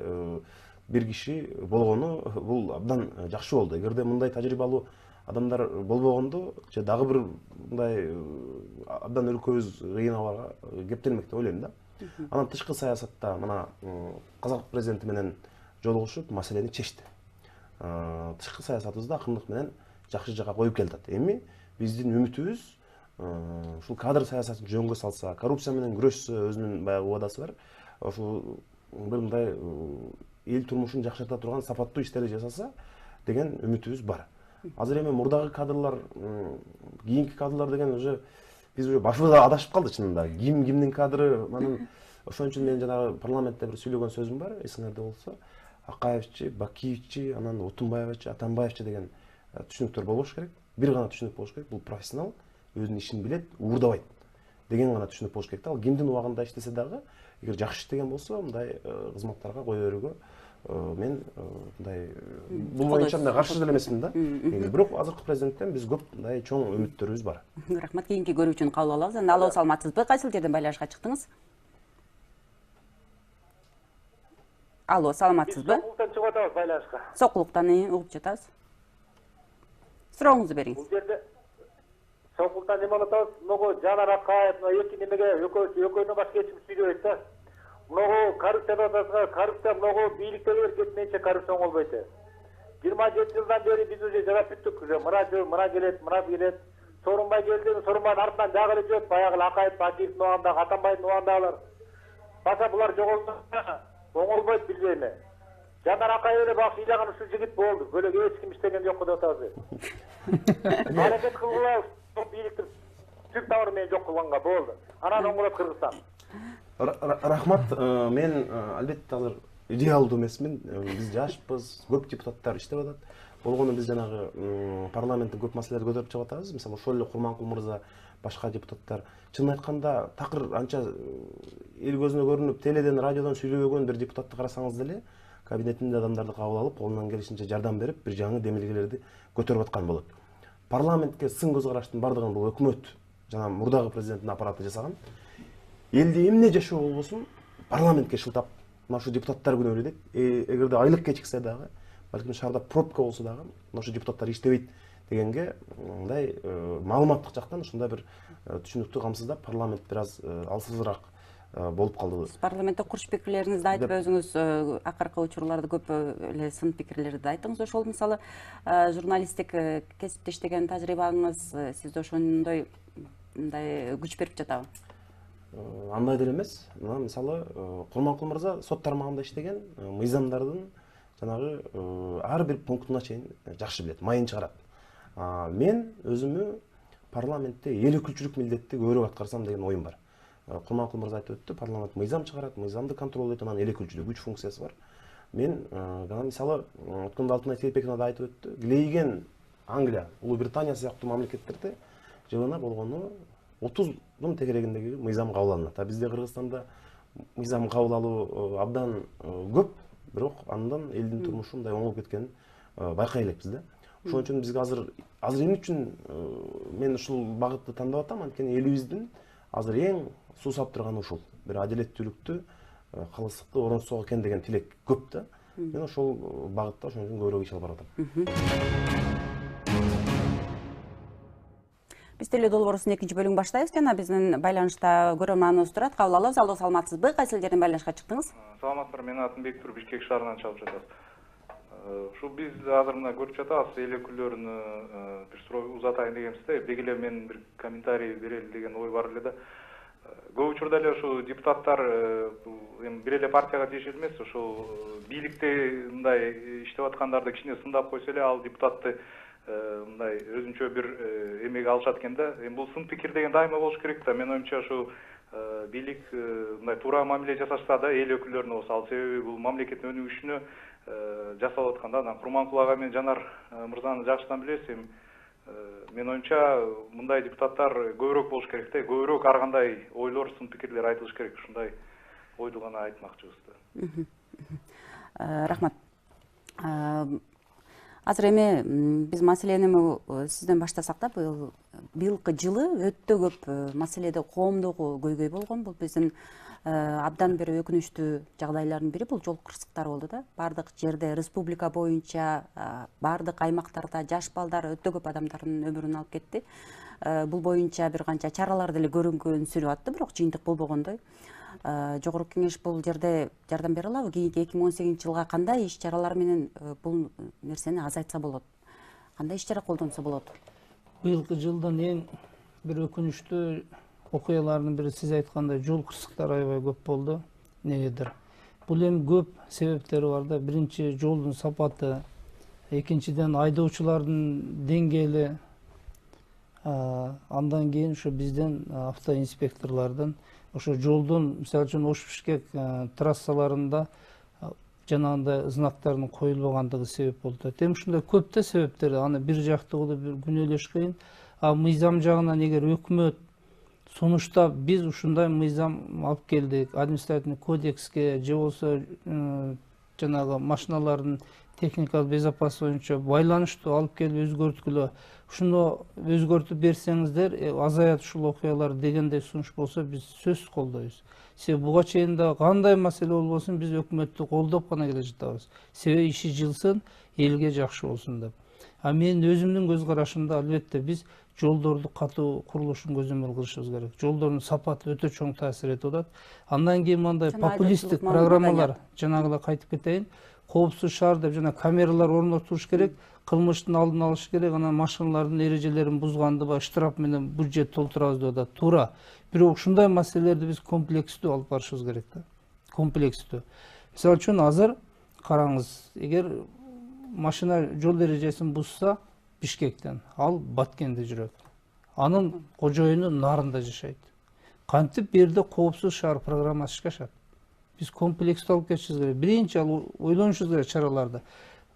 бир киши болгону бул абдан жакшы болду. Эгерде мындай тажрыйбалуу адамдар болбогондо, же дагы бир мындай абдан өлкөбүз кыйналарга кептелмек деп ойлойм да. Анан тышкы саясатта мына казак президенти менен жолугушуп маселени чечти. Тышкы саясатыбызды акырындык менен жакшы жакка коюп келатат. Эми биздин үмүтүбүз ушул кадр саясатын жөнгө салса, коррупция менен күрөшсө, өзүнүн баягы убадасы бар. Ошол бир мындай эл турмушун жакшырта турган сапаттуу иштерди жасаса деген үмүтүбүз бар. Азыр эми мурдагы кадрлар, кийинки кадрлар деген уже биз уже башыбызда адашып калды чынында. Кимдин кадры, анын ошон үчүн мен жанагы парламентте бир сүйлөгөн сөзүм бар, эсиңерде болсо, Акаевчи, Бакиевчи, анан Отунбаевчи, Атамбаевчи деген түшүнүктөр болбош керек. Бир гана түшүнүк болуш керек. Бул профессионал, өзүнүн ишин билет, уурдабайт деген гана түшүнүк болуш керек. Ал кимдин убагында иштесе дагы, эгер жакшы иштеген болсо, мындай кызматтарга кое берүүгө мен мындай бул боюнча мындай каршы деле эмесмин да. Бирок азыркы президенттен биз көп мындай чоң үмүттөрүбүз бар.
Рахмат, кийинки көрүүчүнү кабыл алабыз. Анда алуу саламатсызбы? Кайсыл жерден байланышка чыктыңыз? Алло, саламатсызбы?
Сокулуктан чыгып атабыз байланышка.
Сокулуктан угуп жатабыз. Сурооңузду бериңиз.
Бул жерде Сокулуктан эме болуп атабыз. Могу Жанар Акаев, эки немеге экөөсүнөн башка эч ким сүйлөбөйт да. Могу коррупция деп атасыздар, коррупция могу бийликтегилер кетмейинче коррупция болбойт. 27 жылдан бери биз уже жарап бүттүк. Мына келет. Сооронбай келди, Сооронбайдын артынан жагы эле жүрөт. Баягы Акаев, Бакиевдин убагындагы, Атамбайдын убагындагылар. Баса булар жоголду. Оңолбойт билбейм. Жанар Акаев эле багыш ыйлаган ушул жигит болду. Бөлөк эч ким иштеген жок деп атабыз. Аракет кылгыла бийликтин түп тамыры менен жок кылганга болду. Анан оңолот Кыргызстан.
Рахмат. Мен албетте азыр идеалдуу эмесмин. Биз жашпыз, көп депутаттар иштеп атат. Болгону биз жанагы парламенттин көп маселелерди көтөрүп чыгып атабыз. Мисалы ошол эле Курманкул мырза, башка депутаттар. Чынын айтканда, такыр анча эл көзүнө көрүнүп, теледен, радиодон сүйлөбөгөн бир депутатты карасаңыз деле, кабинетинде адамдарды кабыл алып, колунан келишинче жардам берип, бир жаңы демилгелерди көтөрүп аткан болот. Парламентке сын көз караштын бардыгын бул өкмөт жана мурдагы президенттин аппараты жасаган. Элди эмне жашоо болбосун парламентке шылтап, мына ушу депутаттар күнөө дейт. Эгерде айлык кечиксе дагы, балким шаарда пробка болсо дагы, мына ушу депутаттар иштебейт дегенге мындай маалыматтык жактан ушундай бир түшүнүктү камсыздап парламент бир аз алсызыраак болуп калды.
Парламентте курч пикирлериңизди айтып, өзүңүз акыркы учурларда көп эле сын пикирлерди айттыңыз. Ошол мисалы журналисттик кесипте иштеген тажрыйбаңыз сизде ошондой мындай күч берип жатабы?
Андай деле эмес. Мына мисалы Курманкул мырза сот тармагында иштеген, мыйзамдардын жанагы ар бир пунктуна чейин жакшы билет, майын чыгарат. Мен өзүмө парламентте эл өкүлчүлүк милдетти көбүрөөк аткарсам деген оюм бар. Курманкул мырза айтып өттү, парламент мыйзам чыгарат, мыйзамды контролдойт, анан эл өкүлчүлүк 3 функциясы бар. мен мисалы өткөндө Алтынай Сейитбековна да айтып өттү, килейген Англия, Улуу Британия сыяктуу мамлекеттерде жылына болгону 30 тегерегиндеги мыйзам кабыл алынат. Бизде Кыргызстанда мыйзам кабыл алуу абдан көп, бирок андан элдин турмушу мындай оңолуп кеткенин байкай элекпиз да. Ошон үчүн бизге азыр эмне үчүн мен ушул багытты тандап атам, анткени элибиздин азыр эң суусап турганы ушул. Бир адилеттүүлүктү, калыстыкты орнотсок экен деген тилек көп да. Мен ошол багытта ошон үчүн көбүрөөк иш алып баратам.
Биз теле долбоорубуздун экинчи бөлүгүн баштайбыз жана биздин байланышта көрөрманыбыз турат. Кабыл алабыз. Алло, саламатсызбы? Кайсы жерден байланышка чыктыңыз?
Саламатсыздар, менин атым Бектур, Бишкек шаарынан чалып жатат. Ушу биз азыр мына көрүп жатабыз, эл өкүлдөрүнө бир суроо узатайын дегенбиз да. Деги эле мен бир комментарий берели деген ой бар эле да. Көп учурда эле ушу депутаттар эми бир эле партияга тиешелүү эмес, ошол бийликте мындай иштеп аткандарды кичине сындап койсо эле ал депутатты мындай өзүнчө бир эмеге алышат экен да. Эми бул сын пикир деген дайыма болуш керек да. Менин оюмча ушу бийлик мындай туура мамиле жасашса да эл өкүлдөрүнө болсо, ал себеби бул мамлекеттин өнүгүшүнө жасалып аткан да. Анан Курманкул ага мен Жанар мырзаны жакшыдан билебиз. Эми менин оюмча мындай депутаттар көбүрөөк болуш керек да. Көбүрөөк ар кандай ойлор, сын пикирлер айтылыш керек. Ушундай ойду гана айтмакчыбыз да.
Рахмат. Азыр эми биз маселени сизден баштасак да, быйылкы жылы өтө көп маселеде коомдогу көйгөй болгон. Бул биздин абдан бир өкүнүчтүү жагдайлардын бири бул жол кырсыктары болду да. Бардык жерде республика боюнча, бардык аймактарда жаш балдар өтө көп адамдардын өмүрүн алып кетти. Бул боюнча бир канча чаралар деле көрүнүп атты, бирок жыйынтык болбогондой. Жогорку кеңеш бул жерде жардам бере алабы? Кийинки 2018 жылга кандай иш чаралар менен бул нерсени азайтса болот? Кандай иш чара колдонсо болот?
Быйылкы жылдын эң бир өкүнүчтүү окуялардын бири сиз айткандай жол кырсыктары аябай көп болду. Негедир? Бул эми көп себептери бар да. Биринчи жолдун сапаты, экинчиден айдоочулардын деңгээли, андан кийин ушу биздин автоинспекторлордун ошо жолдун, мисалы үчүн Ош-Бишкек трассаларында жанагындай знактардын коюлбагандыгы себеп болду. Эми ушундай көп да себептер, аны бир жактуу кылып бир күнөөлөш кыйын. Мыйзам жагынан эгер өкмөт сунуштап биз ушундай мыйзам алып келдик, административный кодекске же болбосо жанагы машиналардын техникалык безопасность боюнча байланыштуу алып келип өзгөрткүлө, ушуну өзгөртүп берсеңиздер, азаят ушул окуялар дегендей сунуш болсо биз сөзсүз колдойбуз. Себеби буга чейин да кандай маселе болбосун биз өкмөттү колдоп гана келе жатабыз. Себеби иши жылсын, элге жакшы болсун деп. Менин өзүмдүн көз карашымда албетте биз жолдорду катуу курулушун көзөмөл кылышыбыз керек. Жолдордун сапаты өтө чоң таасир этип атат. Андан кийин мындай популисттик программалар, жанагыла кайтып кетейин, коопсуз шаар деп жана камералар орнотулуш керек, кылмыштын алдын алыш керек, анан машиналардын эрежелерин бузганды штраф менен бюджет толтурабыз деп атат. Туура. Бирок ушундай маселелерди биз комплекстүү алып барышыбыз керек да. Комплекстүү. Мисалы үчүн азыр караңыз, эгер машина жол эрежесин бузса Бишкектен, ал Баткенде жүрөт. Анын кожоюну Нарында жашайт. Кантип берде коопсуз шаар программасы ишке ашат. Биз комплекстүү алып кетишибиз керек. Биринчи ал ойлонушубуз керек чараларды.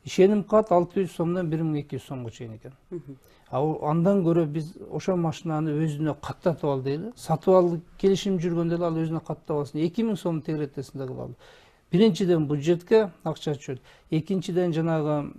Ишеним кат 600 сомдон 1200 сомго чейин экен. Андан көрө биз ошол машинаны өзүнө каттатып ал дейли. Сатып алып келишим жүргөндө ал өзүнө каттап алсын. 2000 сом тегеретесинде кылалы. Биринчиден бюджетке акча түшөт. Экинчиден жанагы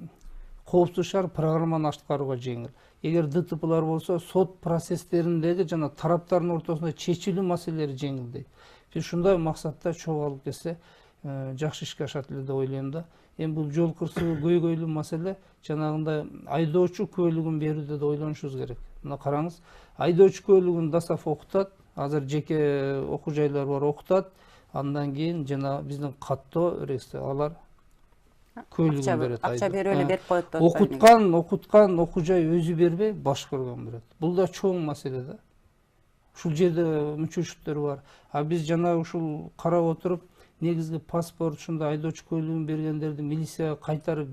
коопсуз шаар программаны аткарууга жеңил. Эгер ДТПлар болсо, сот процесстериндеги жана тараптардын ортосунда чечилүү маселелери жеңилдейт. Биз ушундай максатта чогуу алып келсе, жакшы ишке ашат эле деп ойлойм да. Эми бул жол кырсыгы көйгөйлүү маселе, жанагындай айдоочу куәлигин берүүдө да ойлонушубуз керек. Мына караңыз, айдоочу куәлигин ДАСАФ окутат, азыр жеке окуу жайлар бар окутат, андан кийин жана биздин каттоо алар куәлигин берет.
Акча берип эле берип коет.
Окуткан окуу жай өзү бербей, башкарган берет. Бул да чоң маселе да. Ушул жерде мүчөчүлүктөр бар. Биз жана ушул карап отуруп, негизги паспорт ушундай айдоочу куәлигин бергендерди милицияга кайтарып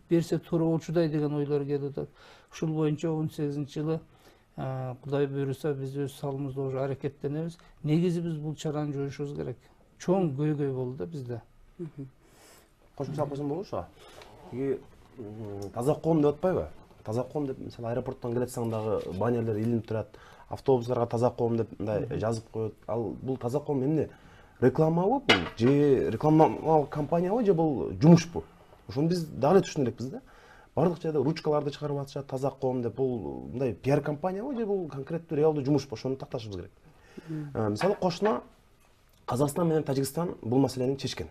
берсе туура болчудай деген ойлор келип атат. Ушул боюнча 18-жылы Кудай буйруса биз өз салымыбызды уже аракеттенебиз. Негизи биз бул чараны жоюшубуз керек. Чоң көйгөй болду да бизде.
кошумча алып койсом болобу ушуга? Тиги таза коом деп атпайбы? Таза коом деп мисалы аэропорттон келатсаң дагы баннерлер илинип турат, автобустарга таза коом деп мындай жазып коет. Ал бул таза коом эмне? Рекламабы бул же рекламалык кампаниябы же бул жумушпу? Ошону биз дагы эле түшүнө элекпиз да. Бардык жерде ручкаларды чыгарып атышат, таза коом деп. Бул мындай пиар кампаниябы же бул конкреттүү реалдуу жумушпу? Ошону такташыбыз керек. Мисалы кошуна Казакстан менен Тажикстан бул маселени чечкен.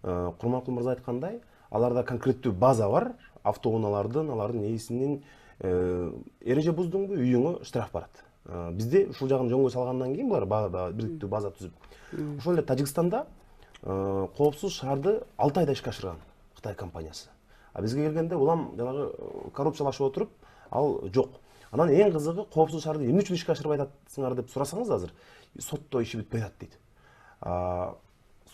Курманкул мырза айткандай, аларда конкреттүү база бар, автоунаалардын, алардын ээсинин эреже буздуңбу үйүңө штраф барат. Бизде ушул жагын жөнгө салгандан кийин булар бириктүү база түзүп. Ошол эле Тажикстанда коопсуз шаарды 6 айда ишке ашырган Кытай компаниясы. А бизге келгенде улам жанагы коррупциялашып отуруп, ал жок. Анан эң кызыгы коопсуз шаарды эмне үчүн ишке ашырбай атасыңар деп сурасаңыз азыр сотто иши бүтпөй атат дейт.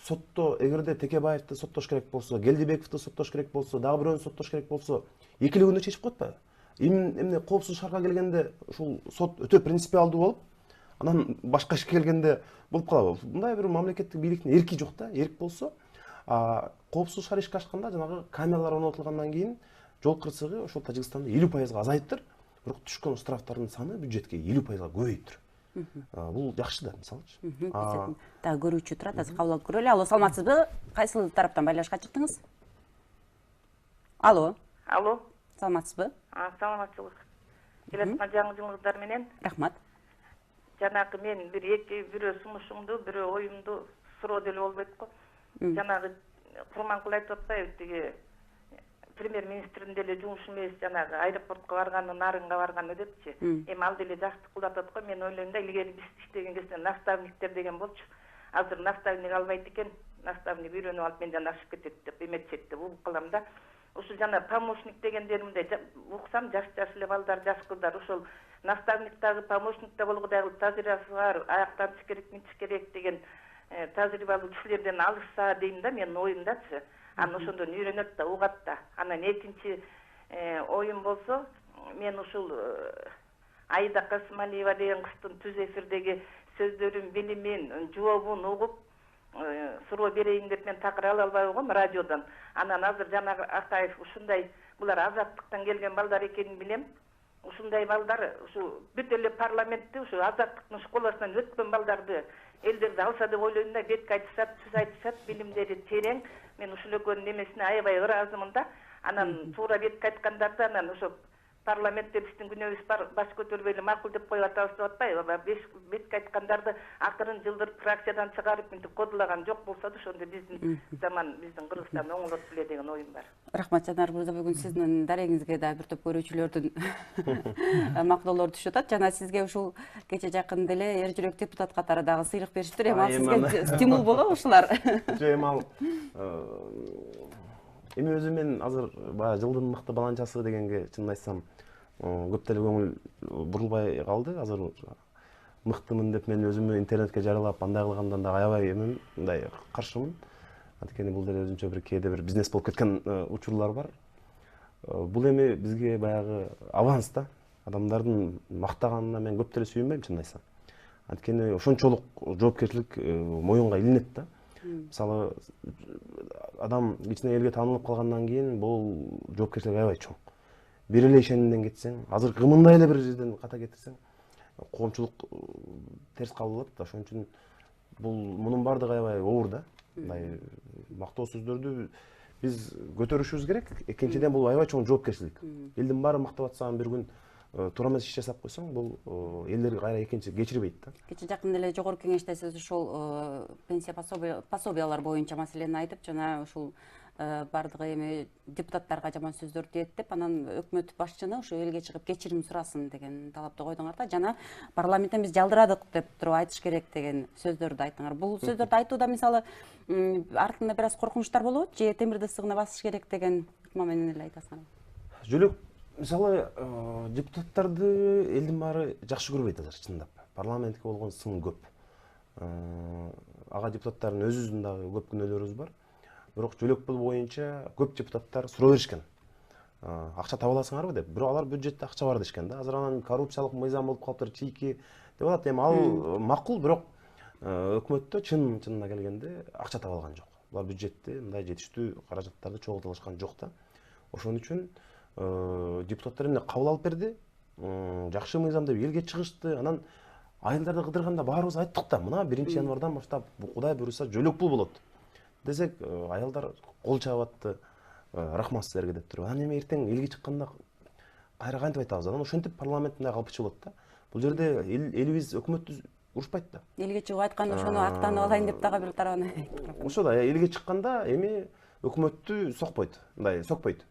Сотто эгерде Текебаевди соттош керек болсо, Келдибековду соттош керек болсо, дагы бирөөнү соттош керек болсо, 2 күндө чечип коет атпайбы? Эмне коопсуз шаарга келгенде ушул сот өтө принципиалдуу болуп, анан башка ишке келгенде болуп калабы? Мындай бир мамлекеттик бийликтин эрки жок да. Эрк болсо, коопсуз шаар ишке ашканда жанагы камералар орнотулгандан кийин жол кырсыгы ошол Тажикстанда 50%га азайыптыр. Бирок түшкөн штрафтардын саны бюджетке 50%га көбөйүптүр. Бул жакшы да, мисалычы.
Дагы көрүүчү турат, азыр кабыл алып көрөлү. Алло, саламатсызбы? Кайсыл тараптан байланышка чыктыңыз? Алло.
Алло.
Саламатсызбы?
Саламатчылык. Келаткан жаңы жылыңыздар менен.
Рахмат.
Жанагы мен бирөө сунушумду, бирөө оюмду суроо деле болбойт го. Жанагы Курманкул айтып атпайбы, тиги премьер-министрдин деле жумушу эмес, жанагы аэропортко барганы, нарынга барганы депчи. Эми ал деле жакшы кылатат го. Мен ойлойм да, илгери биз иштеген кезде наставниктер деген болчу. Азыр наставник албайт экен. Наставник үйрөнүп алып менден ашып кетет деп эметчет деп угуп калам да. Ушул жана помощник дегендеримде уксам жаш эле балдар, жаш кыздар ушул наставник дагы помощник да болгу дагы тажрыйбасы бар, аяктан чыш керек, мынчыш керек деген тажрыйбалуу кишилерден алышса дейм да, менин оюмдачы. Анан ошондон үйрөнөт да, угат да. Анан экинчи оюм болсо, мен ушул Айда Касымалиева деген кыздын түз эфирдеги сөздөрүн, билимин, жообун угуп суроо берейин деп мен такыр ала албай койгом радиодон. Анан азыр жанагы Акаев ушундай, булар азаттыктан келген балдар экенин билем. Ушундай балдар, ушу бүт эле парламентти, ушу азаттыктын школасынан өткөн балдарды элдерди алса деп ойлойм да, бетке айтышат, түз айтышат, билимдери терең. Мен ушул экөөнүн эмесине аябай ыраазымын да. Анан туура бетке айткандарды анан ошо парламентте биздин күнөөбүз бар, баш көтөрбөй эле макул деп коюп атабыз деп атпайбы? Бетке айткандарды акырын жылдырып фракциядан чыгарып мынтип кодулаган жок болсо да, ошондо биздин заман, биздин Кыргызстан оңолот беле деген оюм бар.
Рахмат Жанар мырза, бүгүн сиздин дарегиңизге да бир топ көрүүчүлөрдүн мактоолору түшүп атат. Жана сизге ушул кече жакын деле эр жүрөк депутат катары дагы сыйлык бериштир. Эми ал сизге стимул болобу ушулар?
Эми ал эми өзүм мен азыр баягы жылдын мыкты баланчасы дегенге чынын айтсам көп деле көңүл бурулбай калды. Азыр мыктымын деп мен өзүмө интернетке жарыялап андай кылгандан да аябай эмем, мындай каршымын. Анткени бул деле өзүнчө бир кээде бир бизнес болуп кеткен учурлар бар. Бул эми бизге баягы аванс да. Адамдардын мактаганына мен көп деле сүйүнбөйм, чынын айтсам. Анткени ошончолук жоопкерчилик моюнга илинет да. Мисалы адам кичине элге таанылып калгандан кийин бул жоопкерчилик аябай чоң. Бир эле ишенимден кетсең, азыр кымындай эле бир жерден ката кетирсең, коомчулук терс кабыл алат да. Ошон үчүн бул мунун баардыгы аябай оор да. Мындай мактоо сөздөрдү биз көтөрүшүбүз керек. Экинчиден бул аябай чоң жоопкерчилик. Элдин баары мактап атсаң бир күн туура эмес иш жасап койсоң, бул элдер кайра экинчи кечирбейт да.
Кече жакын эле жогорку кеңеште сиз ушул пенсия пособиялар боюнча маселени айтып, жана ушул бардыгы эми депутаттарга жаман сөздөрдү эттеп, анан өкмөт башчыны ушу элге чыгып кечирим сурасын деген талапты койдуңар да. Жана парламенттен биз жалдырадык деп туруп айтыш керек деген сөздөрдү айттыңар. Бул сөздөрдү айтууда мисалы артында бир аз коркунучтар болобу же темирди ысыгына басыш керек деген ыкма менен эле айтасыңар?
Жөлөк, мисалы депутаттарды элдин баары жакшы көрбөйт азыр, чындап. Парламентке болгон сын көп. Ага депутаттардын өзүбүздүн дагы көп күнөөлөрүбүз бар. Бирок жөлөк боюнча көп депутаттар суроо беришкен. Акча таба аласыңарбы деп. Бирок алар бюджетте акча бар дешкен да. Азыр анан коррупциялык мыйзам болуп калыптыр, чийки деп атат. Эми ал макул, бирок өкмөттө чынына келгенде акча таба алган жок. булар бюджетте мындай жетиштүү каражаттарды чогулта алышкан жок да. Ошон үчүн депутаттар эмне кабыл алып берди, жакшы мыйзам деп элге чыгышты. Анан айылдарды кыдырганда баарыбыз айттык да, мына 1-январдан баштап Кудай буйруса жөлөк пул болот десек, аялдар кол чабып атты, рахмат силерге деп туруп. Анан эми эртең элге чыкканда кайра кантип айтабыз? Анан ошентип парламент мындай калпычы болот да. Бул жерде элибиз өкмөттү урушпайт да.
Элге чыгып айтканда ошону актанып алайын деп дагы бир тарабынан.
Ошо да, элге чыкканда эми өкмөттү сокпойт, мындай сокпойт.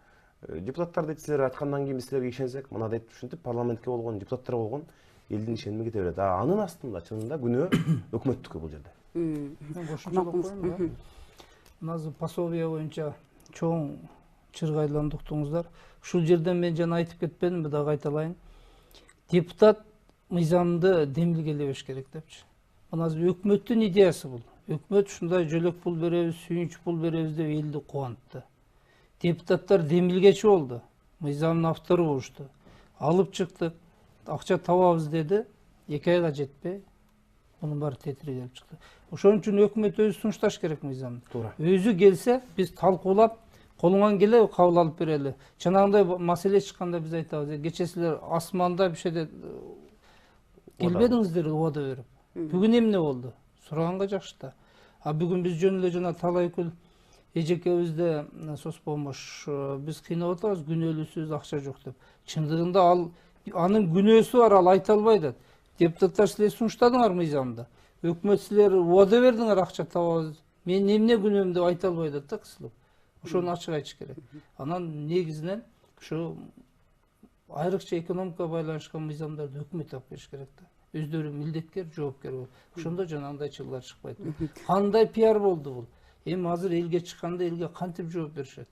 Депутаттар дейт, силер айткандан кийин биз силерге ишенсек, мына дейт, ушинтип парламентке болгон, депутаттарга болгон элдин ишеними кете берет. Анын астында чынында күнөө өкмөттүкү бул жерде.
Кошумчалап коеюн. Мына пособие боюнча чоң чыргайландыктыңыздар. Ушул жерден мен жана айтып кетпедимби, дагы айталайын. Депутат мыйзамды демилгелебеш керек депчи. Мына өкмөттүн идеясы бул. Өкмөт ушундай жөлөк пул беребиз, сүйүнч пул беребиз деп элди кубантты. Депутаттар демилгечи болду. Мыйзамдын автору болушту. Алып чыктык, акча табабыз деди. 2 айга жетпей, мунун баары тетирелип чыкты. Ошон үчүн өкмөт өзү сунушташ керек мыйзамды.
Туура.
Өзү келсе, биз талкуулап, колуңан келе кабыл алып берели. Жанагындай маселе чыкканда биз айтабыз, кече силер асманда бир жерде келбедиңиздер убада берип. Бүгүн эмне болду? Сураганга жакшы да. А бүгүн биз жөн эле жана талайкүл эжекебизде соспомош биз кыйнап атабыз, күнөөлүүсүбүз, акча жок деп. Чындыгында анын күнөөсү бар, ал айта албайт. Депутаттар силер сунуштадыңар мыйзамды. Өкмөт силер убада бердиңер, акча табабыз. Мен эмне күнөөм деп айта албайт да кысылып. Ошону ачык айтыш керек. Анан негизинен ушу айрыкча экономикага байланышкан мыйзамдарды өкмөт алып бериш керек да. Өздөрү милдеткер, жоопкер болуп. Ошондо жанагындай чыгылар чыкпайт. Кандай пиар болду бул? Эми азыр элге чыкканда элге кантип жооп беришет?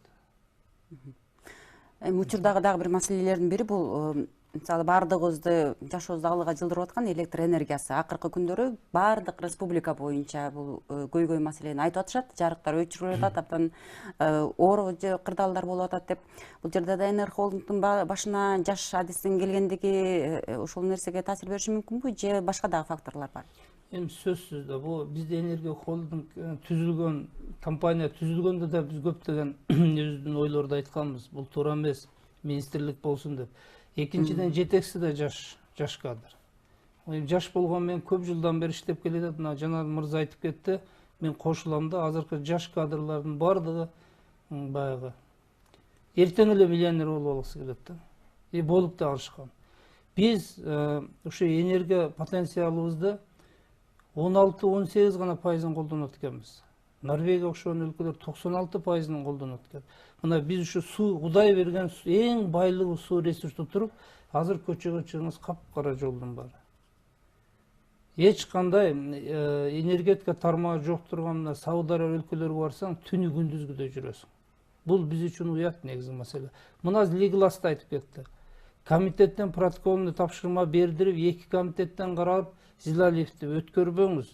Учурдагы дагы бир маселелердин бири бул мисалы баардыгыбызды жашообузду алга жылдырып аткан электр энергиясы. Акыркы күндөрү баардык республика боюнча бул көйгөй маселени айтып атышат. Жарыктар өчүрүлүп атат, абдан оор кырдаалдар болуп атат деп. Бул жерде да Энерго холдингдун башына жаш адистин келгендиги ушул нерсеге таасир бериши мүмкүнбү же башка дагы факторлор бар?
Эми сөзсүз да бул бизде Энерго холдинг түзүлгөн компания түзүлгөндө да биз көптөгөн өзүбүздүн ойлорду айтканбыз. Бул туура эмес, министрлик болсун деп. Экинчиден жетекчиси да жаш кадр. Жаш болгон мен көп жылдан бери иштеп келатат. Мына Жанар мырза айтып кетти. Мен кошулам да, азыркы жаш кадрлардын бардыгы баягы эртең эле миллионер болуп алгысы келет да. Болуп да алышкан. Биз ушу энерго потенциалыбызды 16-18 гана пайызын колдонот экенбиз. Норвегия окшогон өлкөлөр 96% колдонот экен. Мына биз ушу суу Кудай берген эң байлыгы суу ресурсу туруп, азыр көчөгө чыгыңыз капкара жолдун баары. Эч кандай энергетика тармагы жок турган мына Сауд Арабия өлкөлөрүгө барсаң, түнү күндүзгүдөй жүрөсүң. Бул биз үчүн уят негизи маселе. Мына Лигласта айтып кетти. Комитеттен протоколуну тапшырма бердирип, 2 комитеттен каралып, Зилалиевди өткөрбөңүз.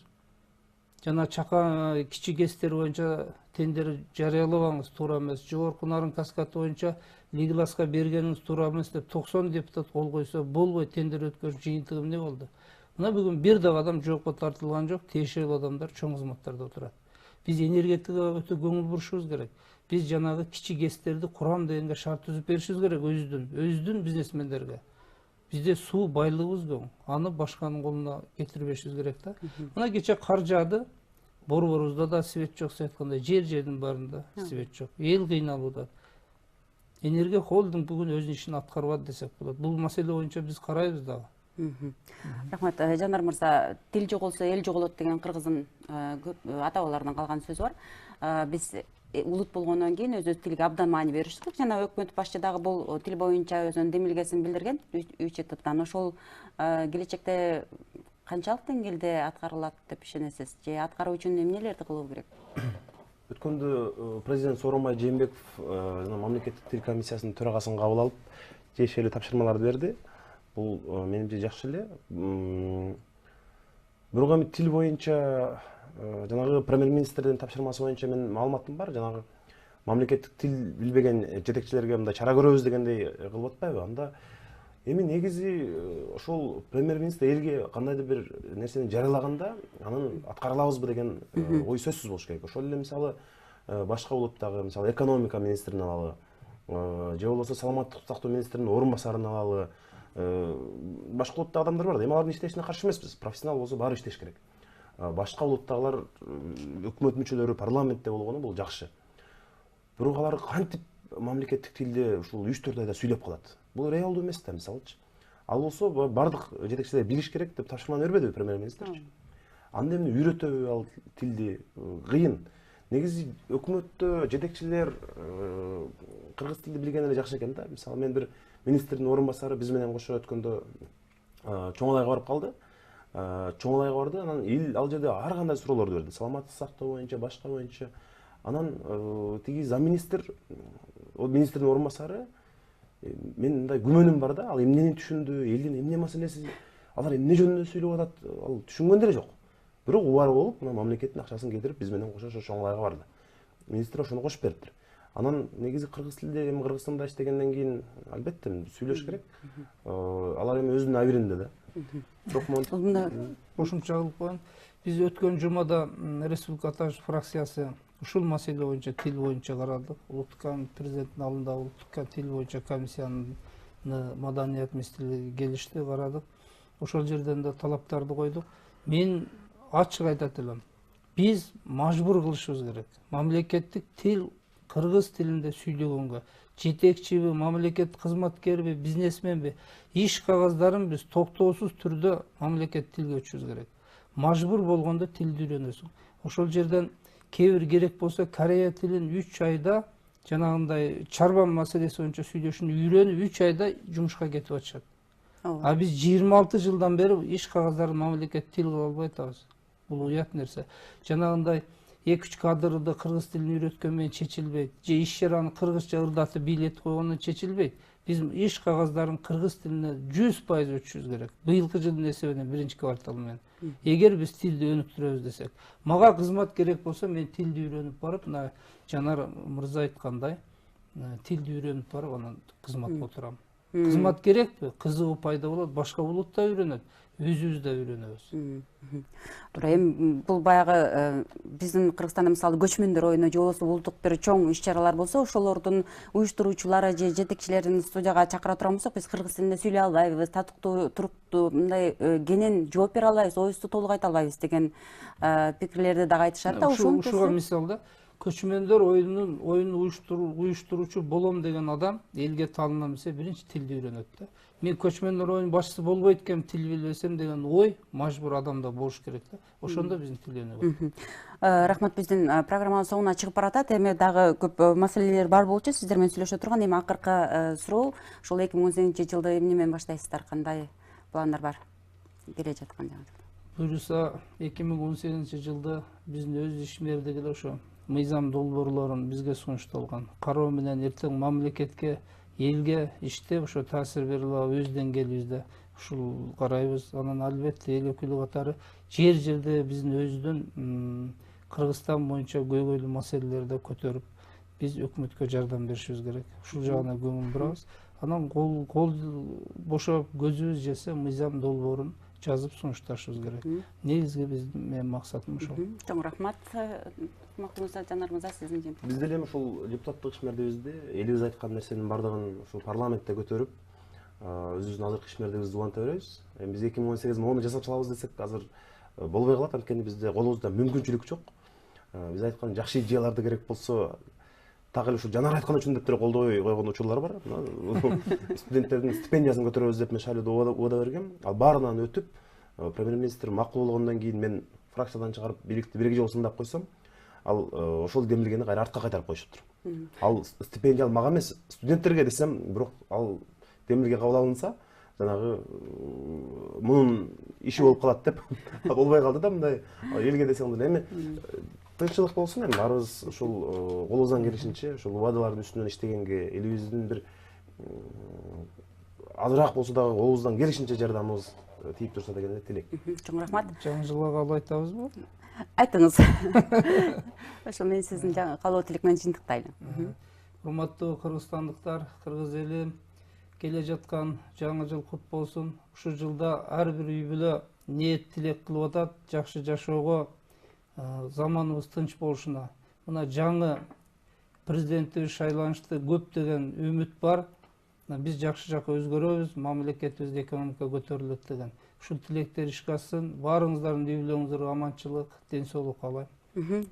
Жана чака кичи ГЭСтер боюнча тендер жарыялабаңыз, туура эмес. Жогорку нарын каскаты боюнча Лигласка бергениңиз туура эмес деп 90 депутат кол койсо болбойт, тендер өткөрүш жыйынтыгы эмне болду? Мына бүгүн бир дагы адам жоопко тартылган жок, тиешелүү адамдар чоң кызматтарда отурат. Биз энергетикага өтө көңүл бурушубуз керек. Биз жанагы кичи ГЭСтерди курам дегенге шарт түзүп беришибиз керек өзүдүн бизнесмендерге. Бизде суу байлыгыбыз көп. Аны башканын колуна кетирбешибиз керек да. Мына кече кар жаады. Борборубузда да свет жок, айткандай жердин баарында свет жок. Эл кыйналууда. Энерго холдинг бүгүн өзүнүн ишин аткарбады десек болот. Бул маселе боюнча биз карайбыз дагы.
Рахмат. Жанар мырза, тил жоголсо эл жоголот деген кыргыздын ата бабаларынан калган сөзү бар. Биз улут болгондон кийин өзүбүз тилге абдан маани бериш керек. Жана өкмөт башчы дагы бул тил боюнча өзүнүн демилгесин билдирген 3 этаптан. Ошол келечекте канчалык деңгээлде аткарылат деп ишенесиз? Же аткаруу үчүн эмнелерди кылуу керек?
Өткөндө президент Сооронбай Жээнбеков мамлекеттик тил комиссиясынын төрагасын кабыл алып, тиешелүү тапшырмаларды берди. Бул менимче жакшы эле. Бирок эми тил боюнча жанагы премьер-министрдин тапшырмасы боюнча мен маалыматым бар. Жанагы мамлекеттик тил билбеген жетекчилерге мындай чара көрөбүз дегендей кылып атпайбы? Анда эми негизи ошол премьер-министр элге кандайдыр бир нерсени жарыялаганда, анын аткара алабызбы деген ой сөзсүз болуш керек. Ошол эле мисалы башка улуттагы мисалы экономика министрин алалы, же болбосо саламаттык сактоо министринин орун басарын алалы, башка улуттагы адамдар бар да, эми алардын иштешине каршы эмеспиз, профессионал болсо баары иштеш керек. Башка улуттагылар өкмөт мүчөлөрү парламентте болгону бул жакшы. Бирок алар кантип мамлекеттик тилде ушул 3-4 айда сүйлөп калат? Бул реалдуу эмес да, мисалычы. Ал болсо бардык жетекчилер билиш керек деп тапшырманы бербедиби премьер-министрчи? Анда эмне үйрөтөбү ал тилди? Кыйын. Негизи өкмөттө жетекчилер кыргыз тилди билген эле жакшы экен да. Мисалы мен бир министрдин орун басары биз менен кошо өткөндө Чоңалайга барып калды. Чоңалайга барды, анан эл ал жерде ар кандай суроолорду берди. Саламаттык сактоо боюнча, башка боюнча. Анан тиги замминистр, министрдин орун басары мен мындай күмөнүм бар да, ал эмнени түшүндү, элдин эмне маселеси, алар эмне жөнүндө сүйлөп атат, ал түшүнгөн деле жок. Бирок убары болуп, мына мамлекеттин акчасын кетирип биз менен кошо ошо Чоңалайга барды. Министр ошону кошуп бериптир. Анан негизи кыргыз тилде эми Кыргызстанда иштегенден кийин албетте сүйлөш керек. Алар эми өзүнүн абиринде да. Бирок монтип
Кошумча кылып коеюн. Биз өткөн жумада Республика Аталыш фракциясы ушул маселе боюнча тил боюнча карадык. Улуттук президенттин алдында улуттук тил боюнча комиссиянын маданият министрлиги келишти, карадык. Ошол жерден да талаптарды койдук. Мен ачык айтат элем. Биз мажбур кылышыбыз керек. Мамлекеттик тил кыргыз тилинде сүйлөгөнгө жетекчиби, мамлекет кызматкериби, бизнесменби, иш кагаздарын биз токтоосуз түрдө мамлекет тилге өчүбүз керек. Мажбур болгондо тилди үйрөнөсүң. Ошол жерден кээ бир керек болсо Корея тилин 3 айда жанагындай чарба маселеси боюнча сүйлөшүнү үйрөнүп 3 айда жумушка кетип атышат. А биз 26 жылдан бери иш кагаздарын мамлекет тил кыла албай атабыз. Бул уят нерсе. Жанагындай 2-3 кадрды кыргыз тилин үйрөткөн менен чечилбейт. Же иш чараны кыргызча ырдатып бийлетип койгондон чечилбейт. Биз иш кагаздарын кыргыз тилине 100% өчүшүбүз керек. Быйылкы жылдын эсебинен 1-квартал менен. Эгер биз тилди өнүктүрөбүз десек, мага кызмат керек болсо мен тилди үйрөнүп барып, мына Жанар мырза айткандай, тилди үйрөнүп барып анан кызматка отурам. Кызмат керекпи? Кызыгы пайда болот, башка улут да үйрөнөт, өзүбүз да үйрөнөбүз.
Туура, эми бул баягы биздин Кыргызстанда мисалы көчмөндөр оюну же болбосо улуттук бир чоң иш-чаралар болсо, ошолордун уюштуруучулары же жетекчилерин студияга чакыра турган болсок, биз кыргыз тилинде сүйлөй албайбыз, татыктуу, туруктуу, мындай кенен жооп бере албайбыз, оюбузду толук айта албайбыз деген пикирлерди дагы айтышат да.
Ушуга мисал да, көчмөндөр оюнун уюштуруучу болом деген адам элге таанылам десе, биринчи тилди үйрөнөт да. Мен көчмөндөр оюнун башчысы болбойт экенмин, тил билбесем деген ой мажбур адамда болуш керек да. Ошондо биздин тил өнүгөт.
Рахмат, биздин программанын соңуна чыгып баратат. Эми дагы көп маселелер бар болчу сиздер менен сүйлөшө турган. Эми акыркы суроо, ошол 2018-жылды эмне менен баштайсыздар? Кандай пландар бар келе жаткан жагы?
Буюрса 2018-жылды биздин өз ишмердиги эле ошо мыйзам долбоорлорун бизге сунушталган. Кароо менен эртең мамлекетке, элге иштеп ошо таасир бере алабы, өз деңгээлибизде ушул карайбыз. Анан албетте эл өкүлү катары жерде биздин өзүдүн Кыргызстан боюнча көйгөйлүү маселелерди көтөрүп, биз өкмөткө жардам беришибиз керек. Ушул жагына көңүл бурабыз. Анан кол бошоп көзүбүз жесе мыйзам долбоорун жазып сунушташыбыз керек. Негизги биздин максатым ошол.
Чоң рахмат. Мактымызда Жанар мырза, сиздин жемтип.
Биз деле ушул депутаттык ишмердибизди элибиз айткан нерсенин бардыгын ушул парламентте көтөрүп, өзүбүздүн азыркы ишмердигибизди уланта беребиз. Эми биз 2018 оны жасап чыгабыз десек азыр болбой калат, анткени бизде колубузда мүмкүнчүлүк жок. Биз айткан жакшы идеяларды керек болсо так эле ушул Жанар айткан үчүн деп деле колдобой койгон учурлар бар. Студенттердин стипендиясын көтөрөбүз деп мен шайлоодо убада бергем. Ал баарынан өтүп, премьер-министр макул болгондон кийин мен фракциядан чыгарып бийликти бирге жолсун деп койсом, ал ошол демилгени кайра артка кайтарып коюшуптур. Ал стипендия мага эмес, студенттерге десем, бирок ал демилге кабыл алынса, жанагы мунун иши болуп калат деп болбой калды да, мындай элге десең деле. Эми тынччылык болсун, эми баарыбыз ушул колубуздан келишинче ушул убадалардын үстүнөн иштегенге, элибиздин бир азыраак болсо дагы колубуздан келишинче жардамыбыз тийип турса деген эле тилек.
Чоң рахмат.
Жаңы жылга кабыл айтабызбы?
Айтыңыз. Ошо мен сиздин каалоо тилек менен жыйынтыктайлы.
Урматтуу кыргызстандыктар, кыргыз эли, келе жаткан жаңы жыл кут болсун. Ушул жылда ар бир үй бүлө ниет тилек кылып атат, жакшы жашоого, заманыбыз тынч болушуна. мына жаңы президенттик шайланышты көптөгөн үмүт бар. Биз жакшы жакка өзгөрөбүз, мамлекетибизде экономика көтөрүлөт деген. Ушул тилектер ишке ашсын. Баарыңыздардын үй бүлөңүзгө аманчылык, ден соолук каалайм.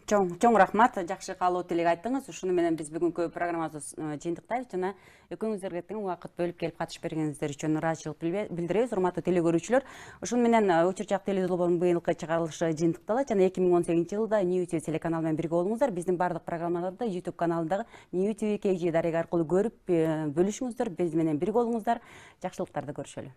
Чоң рахмат, жакшы каалоо тилек айттыңыз. Ушуну менен биз бүгүнкү программабызды жыйынтыктайбыз жана экөөңүздөргө тең убакыт бөлүп келип катышып бергениңиздер үчүн ыраазычылык билдиребиз. Урматтуу теле көрүүчүлөр, ушуну менен Учурчак теле долбоорунун быйылкы чыгарылышы жыйынтыкталат жана 2018-жылда New TV телеканалы менен бирге болуңуздар. Биздин бардык программаларды YouTube каналындагы New TV KG дареги аркылуу көрүп бөлүшүңүздөр, биз менен бирге болуңуздар. Жакшылыктарды көрүшөлү.